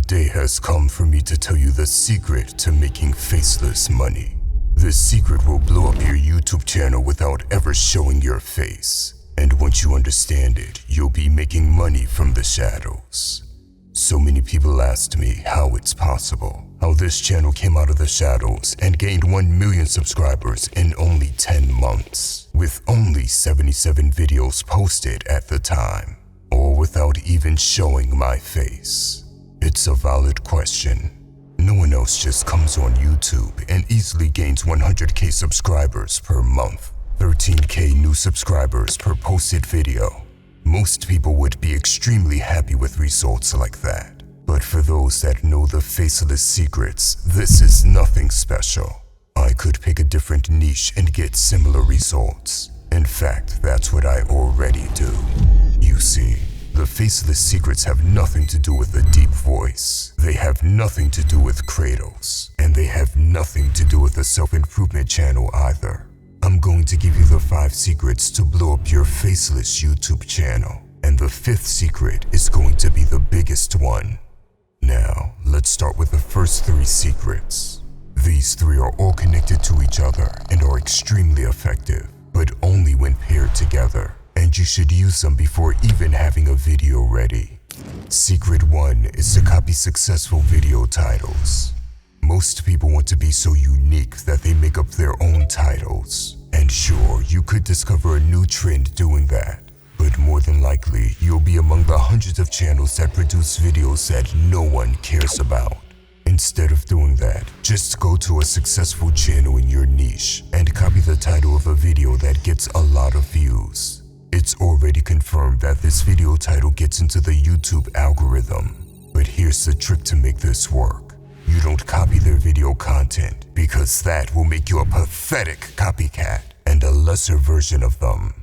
day has come for me to tell you the secret to making faceless money. This secret will blow up your YouTube channel without ever showing your face. And once you understand it, you'll be making money from the shadows. So many people asked me how it's possible, how this channel came out of the shadows and gained 1 million subscribers in only 10 months, with only 77 videos posted at the time, all without even showing my face. It's a valid question. No one else just comes on YouTube and easily gains 100k subscribers per month, 13k new subscribers per posted video. Most people would be extremely happy with results like that. But for those that know the faceless secrets, this is nothing special. I could pick a different niche and get similar results. In fact, that's what I already do. You see, the faceless secrets have nothing to do with a deep voice. They have nothing to do with cradles. And they have nothing to do with a self-improvement channel either. I'm going to give you the 5 secrets to blow up your faceless YouTube channel. And the 5th secret is going to be the biggest one. Now, let's start with the first 3 secrets. These 3 are all connected to each other and are extremely effective, but only when paired together. And you should use them before even having a video ready. Secret 1 is to copy successful video titles. Most people want to be so unique that they make up their own titles. And sure, you could discover a new trend doing that. But more than likely, you'll be among the hundreds of channels that produce videos that no one cares about. Instead of doing that, just go to a successful channel in your niche and copy the title of a video that gets a lot of views. It's already confirmed that this video title gets into the YouTube algorithm. But here's the trick to make this work. You don't copy their video content because that will make you a pathetic copycat and a lesser version of them.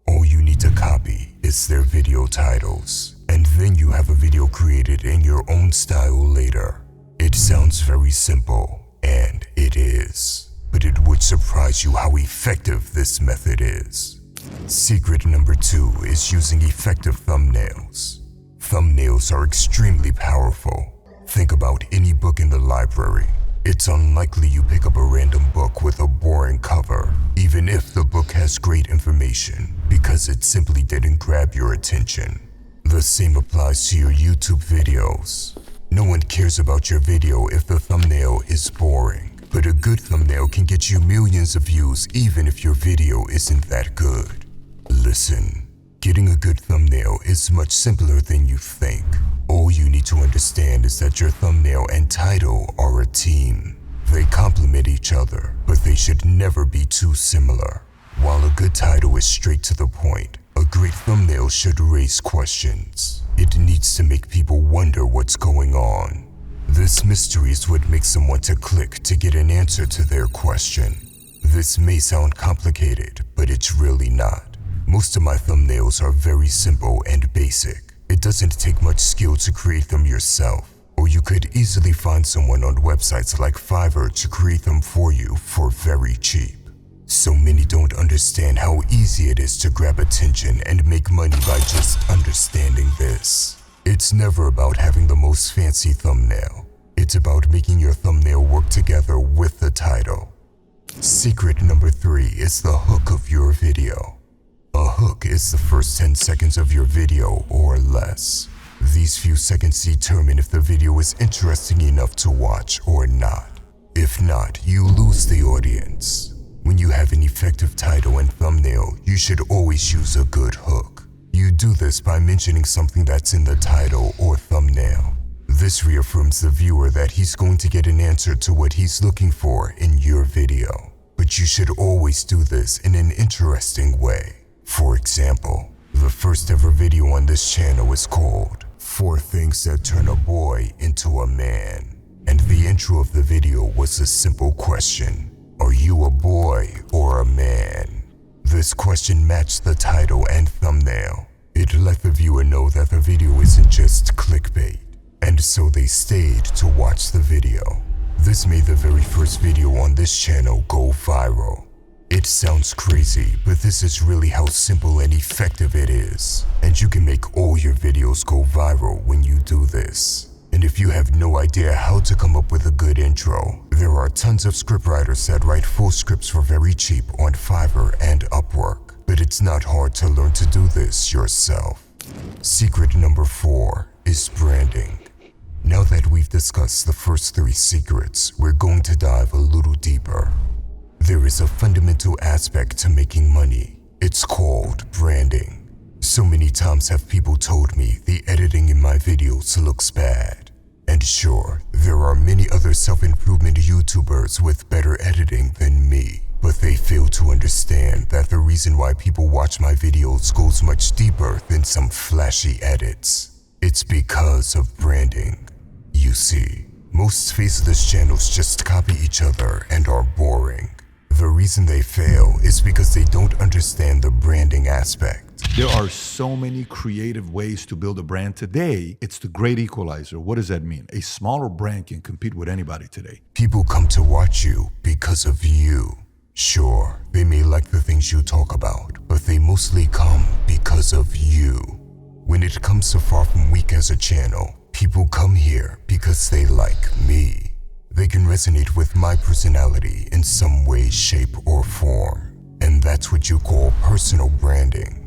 All you need to copy is their video titles, and then you have a video created in your own style later. It sounds very simple, and it is, but it would surprise you how effective this method is. Secret number 2 is using effective thumbnails. Thumbnails are extremely powerful. Think about any book in the library. It's unlikely you pick up a random book with a boring cover, even if the book has great information, because it simply didn't grab your attention. The same applies to your YouTube videos. No one cares about your video if the thumbnail is boring, but a good thumbnail can get you millions of views even if your video isn't that good. Listen, getting a good thumbnail is much simpler than you think. All you need to understand is that your thumbnail and title are a team. They complement each other, but they should never be too similar. While a good title is straight to the point, a great thumbnail should raise questions. It needs to make people wonder what's going on. This mystery is what makes them want to click to get an answer to their question. This may sound complicated, but it's really not. Most of my thumbnails are very simple and basic. It doesn't take much skill to create them yourself, or you could easily find someone on websites like Fiverr to create them for you for very cheap. So many don't understand how easy it is to grab attention and make money by just understanding this. It's never about having the most fancy thumbnail. It's about making your thumbnail work together with the title. Secret number 3 is the hook of your video. A hook is the first 10 seconds of your video or less. These few seconds determine if the video is interesting enough to watch or not. If not, you lose the audience. When you have an effective title and thumbnail, you should always use a good hook. You do this by mentioning something that's in the title or thumbnail. This reaffirms the viewer that he's going to get an answer to what he's looking for in your video. But you should always do this in an interesting way. For example, the first ever video on this channel is called 4 Things That Turn a Boy into a Man. And the intro of the video was a simple question. Are you a boy or a man? This question matched the title and thumbnail. It let the viewer know that the video isn't just clickbait. And so they stayed to watch the video. This made the very first video on this channel go viral. It sounds crazy, but this is really how simple and effective it is. And you can make all your videos go viral when you do this. And if you have no idea how to come up with a good intro, there are tons of scriptwriters that write full scripts for very cheap on Fiverr and Upwork. But it's not hard to learn to do this yourself. Secret number 4 is branding. Now that we've discussed the first 3 secrets, we're going to dive a little deeper. There is a fundamental aspect to making money. It's called branding. So many times have people told me the editing in my videos looks bad. And sure, there are many other self-improvement YouTubers with better editing than me, but they fail to understand that the reason why people watch my videos goes much deeper than some flashy edits. It's because of branding. You see, most faceless channels just copy each other and are boring. The reason they fail is because they don't understand the branding aspect. There are so many creative ways to build a brand today. It's the great equalizer. What does that mean? A smaller brand can compete with anybody today. People come to watch you because of you. Sure, they may like the things you talk about, but they mostly come because of you. When it comes to FarFromWeak as a channel, people come here because they like me. They can resonate with my personality in some way, shape, or form. And that's what you call personal branding.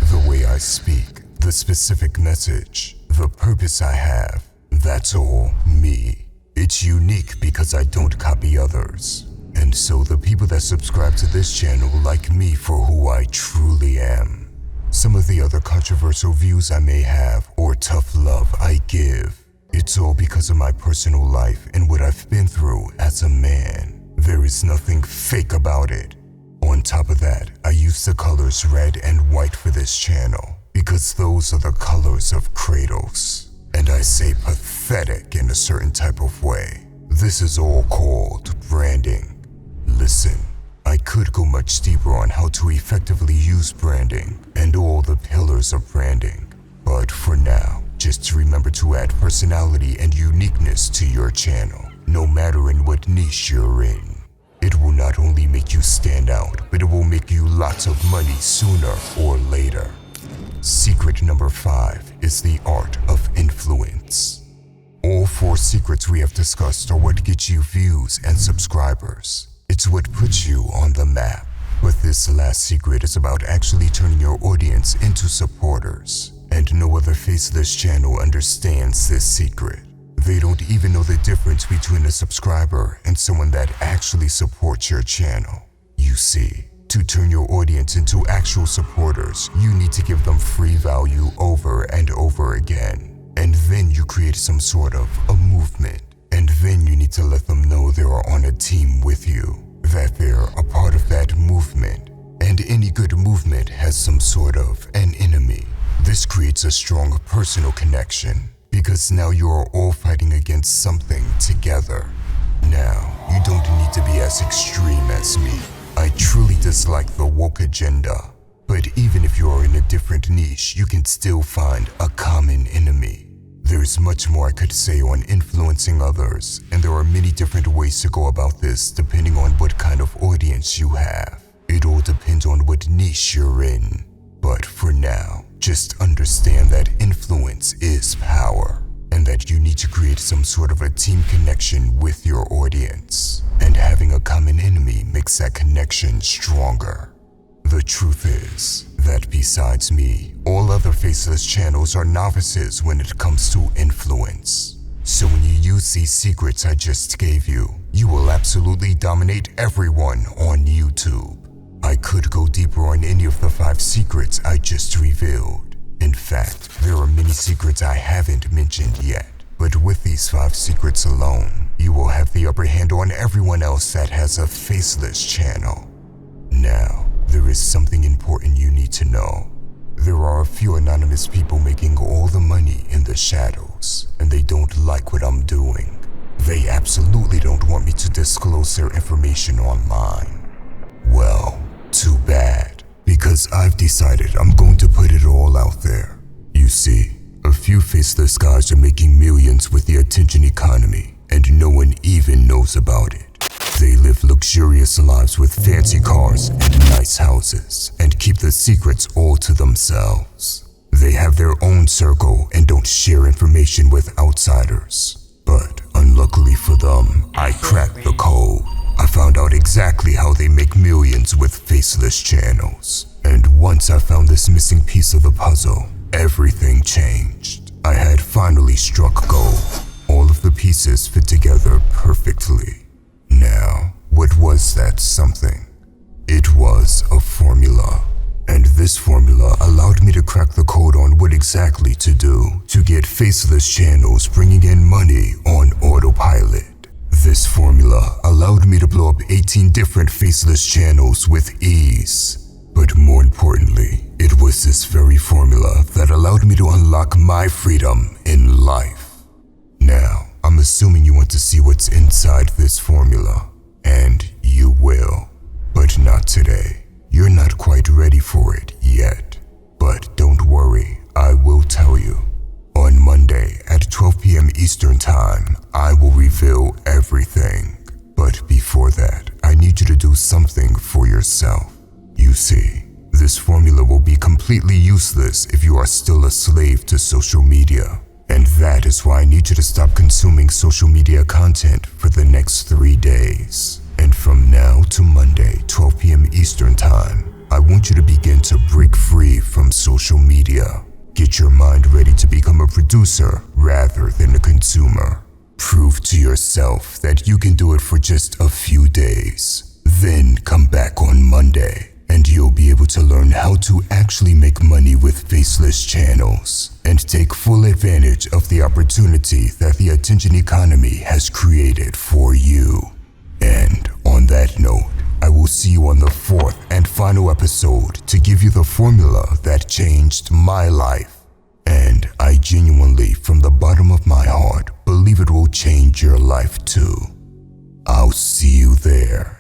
The way I speak, the specific message, the purpose I have, that's all me. It's unique because I don't copy others. And so the people that subscribe to this channel like me for who I truly am. Some of the other controversial views I may have or tough love I give, it's all because of my personal life and what I've been through as a man. There is nothing fake about it. On top of that, I use the colors red and white for this channel because those are the colors of Kratos. And I say pathetic in a certain type of way. This is all called branding. Listen, I could go much deeper on how to effectively use branding and all the pillars of branding. But for now, just remember to add personality and uniqueness to your channel, no matter in what niche you're in. It will not only make you stand out, but it will make you lots of money sooner or later. Secret number 5 is the art of influence. All 4 secrets we have discussed are what gets you views and subscribers. It's what puts you on the map. But this last secret is about actually turning your audience into supporters. And no other faceless channel understands this secret. They don't even know the difference between a subscriber and someone that actually supports your channel. You see, to turn your audience into actual supporters, you need to give them free value over and over again. And then you create some sort of a movement. And then you need to let them know they are on a team with you, that they're a part of that movement. And any good movement has some sort of an enemy. This creates a strong personal connection. Because now you are all fighting against something together. Now, you don't need to be as extreme as me. I truly dislike the woke agenda. But even if you are in a different niche, you can still find a common enemy. There's much more I could say on influencing others, and there are many different ways to go about this depending on what kind of audience you have. It all depends on what niche you're in. But for now, just understand that influence is power, and that you need to create some sort of a team connection with your audience. And having a common enemy makes that connection stronger. The truth is that besides me, all other faceless channels are novices when it comes to influence. So when you use these secrets I just gave you, you will absolutely dominate everyone on YouTube. I could go deeper on any of the 5 secrets I just revealed. In fact, there are many secrets I haven't mentioned yet. But with these 5 secrets alone, you will have the upper hand on everyone else that has a faceless channel. Now, there is something important you need to know. There are a few anonymous people making all the money in the shadows, and they don't like what I'm doing. They absolutely don't want me to disclose their information online. Well, too bad, because I've decided I'm going to put it all out there. You see, a few faceless guys are making millions with the attention economy, and no one even knows about it. They live luxurious lives with fancy cars and nice houses, and keep the secrets all to themselves. They have their own circle and don't share information with outsiders. But unluckily for them, I cracked the code. I found out exactly how they make millions with faceless channels. And once I found this missing piece of the puzzle, everything changed. I had finally struck gold. All of the pieces fit together perfectly. Now, what was that something? It was a formula. And this formula allowed me to crack the code on what exactly to do to get faceless channels bringing in money on autopilot. This formula allowed me to blow up 18 different faceless channels with ease. But more importantly, it was this very formula that allowed me to unlock my freedom in life. Now, I'm assuming you want to see what's inside this formula, and you will, but not today. You're not quite ready for it yet, but don't worry, I will tell you. On Monday at 12 p.m. Eastern Time, I will reveal everything. But before that, I need you to do something for yourself. You see, this formula will be completely useless if you are still a slave to social media. And that is why I need you to stop consuming social media content for the next 3 days. And from now to Monday, 12 p.m. Eastern Time, I want you to begin to break free from social media. Get your mind ready to become a producer rather than a consumer. Prove to yourself that you can do it for just a few days. Then come back on Monday, and you'll be able to learn how to actually make money with faceless channels and take full advantage of the opportunity that the attention economy has created for you. And on that note, I will see you on the 4th and final episode to give you the formula that changed my life. And I genuinely, from the bottom of my heart, believe it will change your life too. I'll see you there.